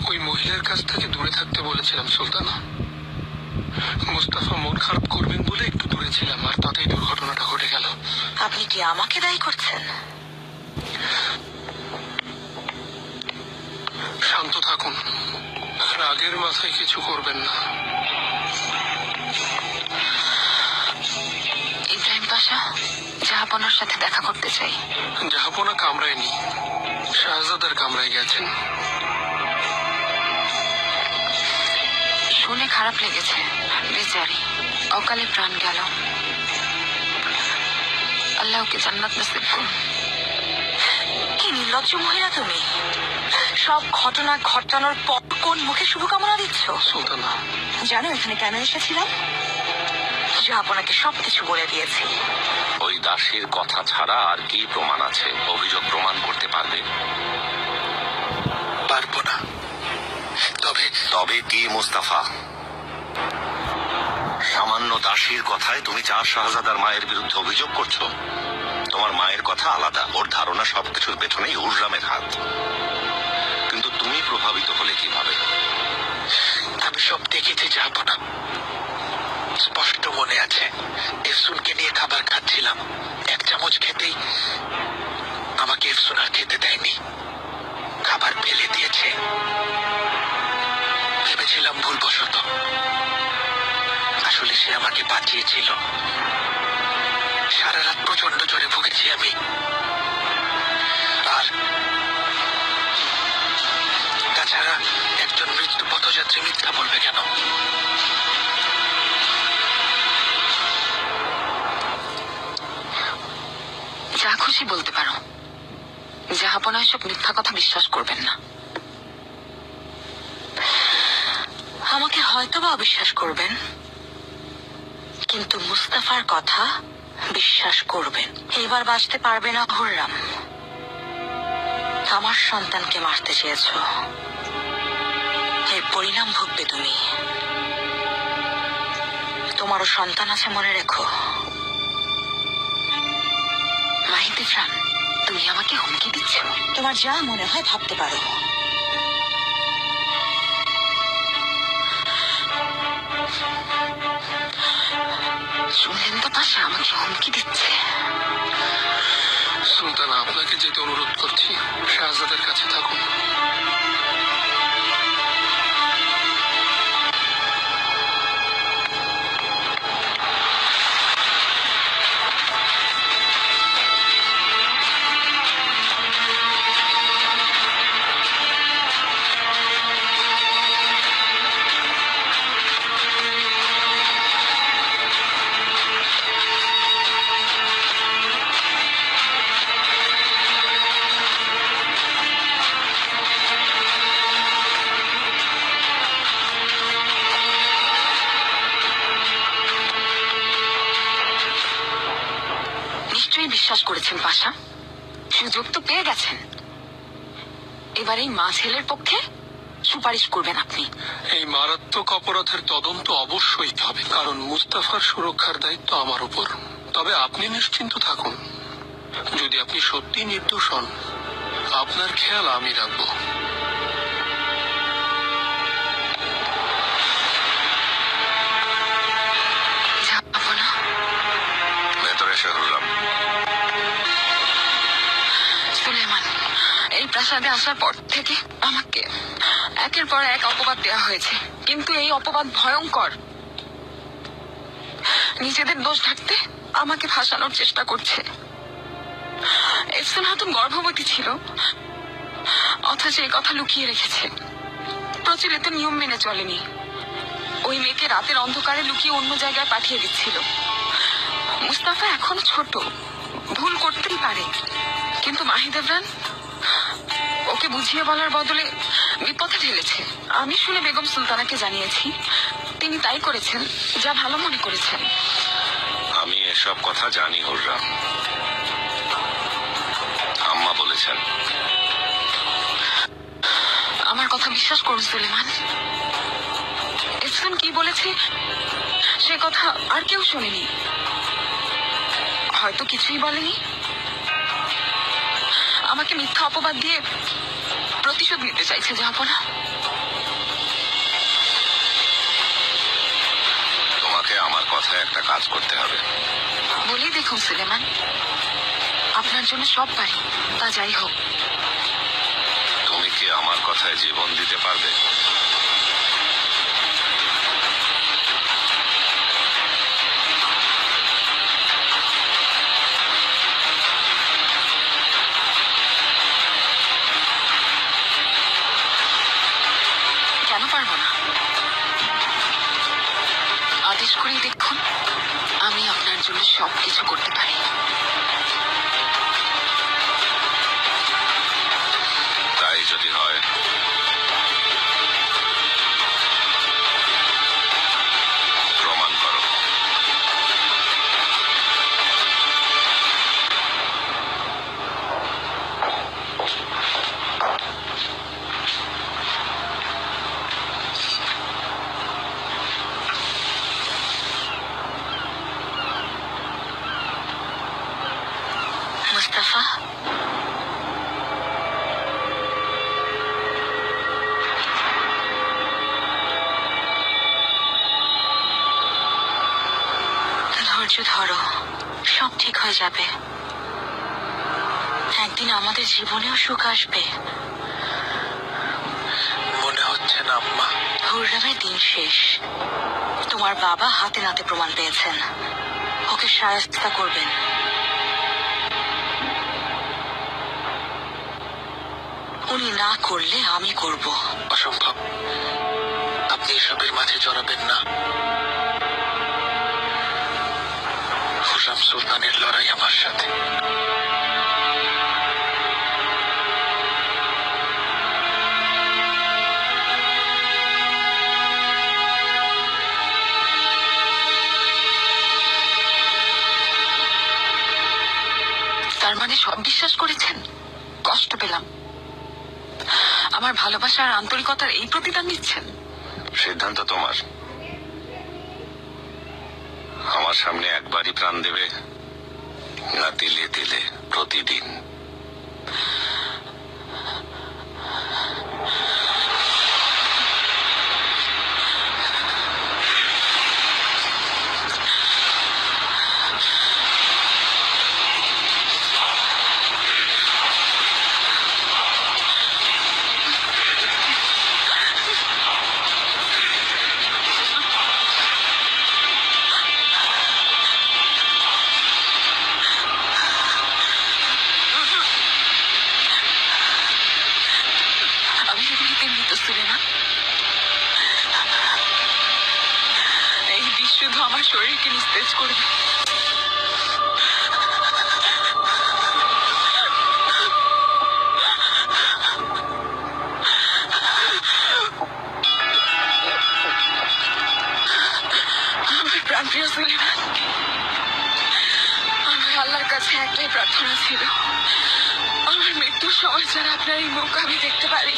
ওই মহিলার কাছ থেকে দূরে থাকতে বলেছিলাম সুলতানা। মুস্তাফা মন খারাপ করবেন বলে একটু দূরে ছিলাম, আর তাতেই দুর্ঘটনাটা ঘটে গেল। আপনি কি আমাকে দায়ী করছেন? শান্ত থাকুন, রাগের মাথায় কিছু করবেন না। ইব্রাহিম পাশা, জাহাপনার সাথে দেখা করতে চাই। জাহাপনা কামরায় নেই, শাহজাদার কামরায় গেছেন। শুনে খারাপ লেগেছে, বেচারি অকালে প্রাণ গেল। আল্লাহ ওকে জান্নাত নসিব করুন। কি নির্লজ্জ মহিলা তুমি! সব ঘটনা ঘটানোর পর কোন মুখে শুভকামনা দিচ্ছ? সুলতানা, জানো এখানে কেন এসেছিলাম? জাহাপনাকে সবকিছু বলে দিয়েছি। ওই দাসীর কথা ছাড়া আর কি প্রমাণ আছে? অভিযোগ প্রমাণ করতে পারবে? পারবো না। তবে কি মুস্তাফা? সামান্য দাসীর কথায় তুমি চার শাহজাদার মায়ের বিরুদ্ধে অভিযোগ করছো? তোমার মায়ের কথা আলাদা, ওর ধারণা সবকিছুর পেছনেই হুররামের হাত। কিন্তু তুমি প্রভাবিত হলে কিভাবে? আমি সব দেখেছি জাহাপনা, স্পষ্ট মনে আছে। এফসুনকে নিয়ে খাবার খাচ্ছিলাম, এক চামচ খেতেই আমাকে এফসুন আর খেতে দেয়নি, খাবার ফেলে দিয়েছে। ভেবেছিলাম ভুলবশত, আসলে সে আমাকে বাঁচিয়েছিল। সারা রাত প্রচন্ড জ্বরে ভুগেছি আমি। আর তাছাড়া একজন মৃত্যু পথযাত্রী মিথ্যা বলবে কেন? যা খুশি বলতে পারো, জাহাপনা সব মিথ্যা কথা বিশ্বাস করবেন না। আমাকে হয়তোবা অবিশ্বাস করবেন, কিন্তু মুস্তাফার কথা বিশ্বাস করবেন। এবার বাঁচতে পারবে না হুররাম। আমার সন্তানকে মারতে চেয়েছ, এর পরিণাম ভুগবে তুমি। তোমারও সন্তান আছে মনে রেখো। মাহিতে প্রাণ, তুমি আমাকে হুমকি দিচ্ছ? তোমার যা মনে হয় ভাবতে পারো। শুনলেন তো পাশা, আমাকে হুমকি দিচ্ছে। সুলতানা, আপনাকে যেতে অনুরোধ করছি, শাহজাদের কাছে থাকুন। নিশ্চয়ই বিশ্বাস করেছেন পাশা, সুযোগ তো পেয়ে গেছেন। এবার এই মা ছেলের পক্ষে সুপারিশ করবেন আপনি। এই মারাত্মক অপরাধের তদন্ত অবশ্যই হবে, কারণ মুস্তাফার সুরক্ষার দায়িত্ব আমার উপর। তবে আপনি নিশ্চিন্ত থাকুন, যদি আপনি সত্যি নির্দোষ হন, আপনার খেয়াল আমি রাখবো। যাবো না। ভেতরে এসে হুররাম। সুলেমান, এই প্রাসাদে আসার পর থেকে আমাকে একের পর এক অপবাদ দেওয়া হয়েছে, কিন্তু এই অপবাদ ভয়ঙ্কর। নিজেদের দোষ ঢাকতে আমাকে ফাঁসানোর চেষ্টা করছে। এফসুন হাতুন গর্ভবতী ছিল, অথচ এই কথা লুকিয়ে রেখেছে। প্রচলিত নিয়ম মেনে চলেনি। ওই মেয়েকে রাতের অন্ধকারে লুকিয়ে অন্য জায়গায় পাঠিয়ে দিচ্ছিল। মুস্তাফা এখনো ছোট, ভুল করতেই পারে, কিন্তু মাহিদেবরান ওকে বুঝিয়ে বলার বদলে বিপদে ঠেলেছে। আমি শুনে বেগম সুলতানাকে জানিয়েছি, তিনি তাই করেছেন যা ভালো মনে করেছেন। আমি এসব কথা জানি হুররাম, আম্মা বলেছেন। আমার কথা বিশ্বাস করুন সুলেমান, এফসুন কি বলেছে সে কথা আর কেউ শোনেনি, হয়তো কিছুই বলেনি। আমাকে মিথ্যা অপবাদ দিয়ে প্রতিশোধ নিতে চাইছে যাব না। তোমাকে আমার কথায় একটা কাজ করতে হবে। বলেই দেখুন সুলেমান, আপনার জন্য সব পারি, তা যাই হোক। তুমি কি আমার কথায় জীবন দিতে পারবে? কেন পারবো না? আদেশ করেই দেখুন, আমি আপনার জন্য সবকিছু করতে পারি। তাই যদি হয়, প্রমাণ করো। মুস্তাফা, ধৈর্য ধরো, সব ঠিক হয়ে যাবে। একদিন আমাদের জীবনেও সুখ আসবে। মনে হচ্ছে না আম্মা। হুররামের দিন শেষ। তোমার বাবা হাতে নাতে প্রমাণ পেয়েছেন, ওকে শায়েস্তা করবেন। উনি না করলে আমি করব। অসম্ভব, আপনি এসবের মাঝে জড়াবেন না। হুররাম সুলতানের লড়াই আমার সাথে। তার মানে সব বিশ্বাস করেছেন? কষ্ট পেলাম। আমার ভালোবাসা আর আন্তরিকতার এই প্রতিদান নিচ্ছেন? সিদ্ধান্ত তোমার। আমার সামনে একবারই প্রাণ দেবে, না দিলে দিলে প্রতিদিন? আমি এমনিতে মৃত সুলেমান। এই বিষ শুধু আমার শরীরকে নিস্তেজ করবে। আমার প্রাণপ্রিয় সুলেমান, আমার আল্লাহর কাছে একটাই প্রার্থনা ছিল, আমার মৃত্যুর সময় যেন আপনার এই মুখ আমি দেখতে পারি।